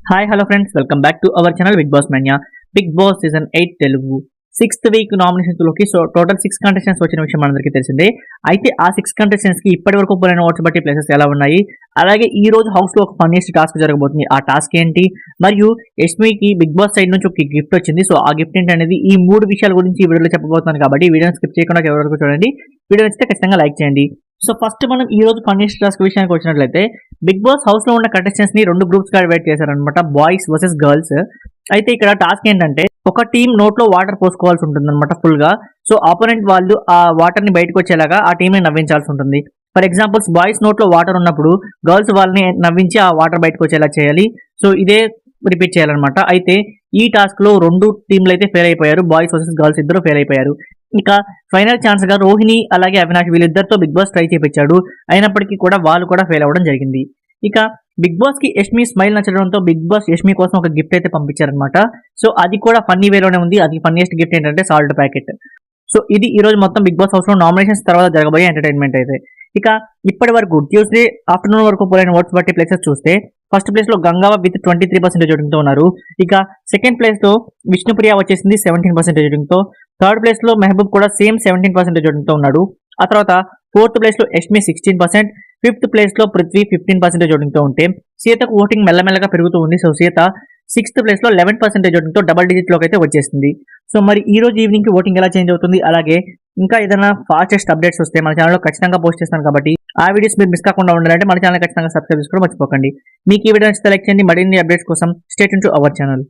Hi hello friends, welcome back to our channel Bigg Boss Manya. Bigg Boss season 8 Telugu 6th week nominations లోకి total 6 contestants వచ్చిన విషయం మనందరికీ తెలిసిందే. అయితే ఆ 6 కంటెస్టెంట్స్ కి ఇప్పటి వరకు పోయిన ఓట్స్ బట్టి ప్లేసెస్ ఎలా ఉన్నాయి, అలాగే ఈ రోజు హౌస్ లో ఒక ఫన్నీయెస్ట్ టాస్క్ జరగబోతుంది. ఆ టాస్క్ ఏంటి, మరియు యష్మికి బిగ్ బాస్ సైడ్ నుంచి ఒక గిఫ్ట్ వచ్చింది. సో ఆ గిఫ్ట్ ఏంటి అనేది ఈ 3 విషయాల గురించి ఈ వీడియోలో చెప్పబోతున్నాను. కాబట్టి వీడియోని స్కిప్ చేయకుండా ఎవరి వరకు చూడండి. వీడియో నచ్చితే ఖచ్చితంగా లైక్ చేయండి. సో ఫస్ట్ మనం ఈ రోజు ఫన్నీయెస్ట్ టాస్క్ విషయానికి వచ్చినట్లయితే, బిగ్ బాస్ హౌస్ లో ఉన్న కంటెస్టెంట్స్ ని 2 గ్రూప్స్ గా డివైడ్ చేశారనమాట, బాయ్స్ వర్సెస్ గర్ల్స్. అయితే ఇక్కడ టాస్క్ ఏంటంటే, ఒక టీం నోట్లో వాటర్ పోసుకోవాల్సి ఉంటుంది అనమాట ఫుల్ గా. సో ఆపోనెంట్ వాళ్ళు ఆ వాటర్ ని బయటకు వచ్చేలాగా ఆ టీం ని నవ్వించాల్సి ఉంటుంది. ఫర్ ఎగ్జాంపుల్స్, బాయ్స్ నోట్లో వాటర్ ఉన్నప్పుడు గర్ల్స్ వాళ్ళని నవ్వించి ఆ వాటర్ బయటకు వచ్చేలా చేయాలి. సో ఇదే రిపీట్ చేయాలన్నమాట. అయితే ఈ టాస్క్ లో 2 టీంలు అయితే ఫెయిల్ అయిపోయారు. బాయ్స్ వర్సెస్ గర్ల్స్ ఇద్దరు ఫెయిల్ అయిపోయారు. ఇక ఫైనల్ ఛాన్స్ గా రోహిణి అలాగే అవినాష్ వీళ్ళిద్దరితో బిగ్ బాస్ ట్రై చేయించాడు. అయినప్పటికీ కూడా వాళ్ళు కూడా ఫెయిల్ అవ్వడం జరిగింది. ఇక బిగ్ బాస్ కి యష్మి స్మైల్ నచ్చడంతో బిగ్ బాస్ యష్మి కోసం ఒక గిఫ్ట్ అయితే పంపించారనమాట. సో అది కూడా ఫన్నీ వేలోనే ఉంది. అది ఫన్నీయెస్ట్ గిఫ్ట్ ఏంటంటే సాల్ట్ ప్యాకెట్. సో ఇది ఈ రోజు మొత్తం బిగ్ బాస్ హౌస్ లో నామినేషన్స్ తర్వాత జరగబోయే ఎంటర్టైన్మెంట్ అయితే. ఇక ఇప్పటి వరకు ట్యూస్డే ఆఫ్టర్నూన్ వరకు పోయిన ఓట్స్ బట్టి ప్లేసెస్ చూస్తే, ఫస్ట్ ప్లేస్ లో గంగావ విత్ 23% ఓటింగ్ తో ఉన్నారు. ఇక సెకండ్ ప్లేస్ లో విష్ణుప్రియ వచ్చేసింది 17% ఓటింగ్ తో. థర్డ్ ప్లేస్ లో మెహబూబ్ కూడా సేమ్ 17% ఓటింగ్ తో ఉన్నాడు. ఆ తర్వాత ఫోర్త్ ప్లేస్ లో యష్మి 16%, ఫిఫ్త్ ప్లేస్ లో పృథ్వీ 15% ఓటింగ్ తో ఉంటే, సీతకు ఓటింగ్ మెల్లమెల్లగా పెరుగుతూ ఉంది. సో సీత 6th ప్లేస్ లో 11% ఓటింగ్ తో డబుల్ డిజిట్ లోకి అయితే వచ్చేసింది. సో మరి ఈ రోజు ఈవినింగ్ కి ఓటింగ్ ఎలా చేంజ్ అవుతుంది, అలాగే ఇంకా ఏదైనా ఫాస్టెస్ట్ అప్డేట్స్ వస్తే మన ఛానల్లో ఖచ్చితంగా పోస్ట్ చేస్తాను. కాబట్టి ఆ వీడియోస్ మీరు మిస్ కాకుండా ఉండాలంటే మన ఛానల్ ఖచ్చితంగా సబ్స్క్రైబ్ చేసుకోవడం మర్చిపోకండి. మీకు ఈ వీడియో నచ్చితే లైక్ చేయండి. మరిన్ని అప్డేట్స్ కోసం stay tune to our channel.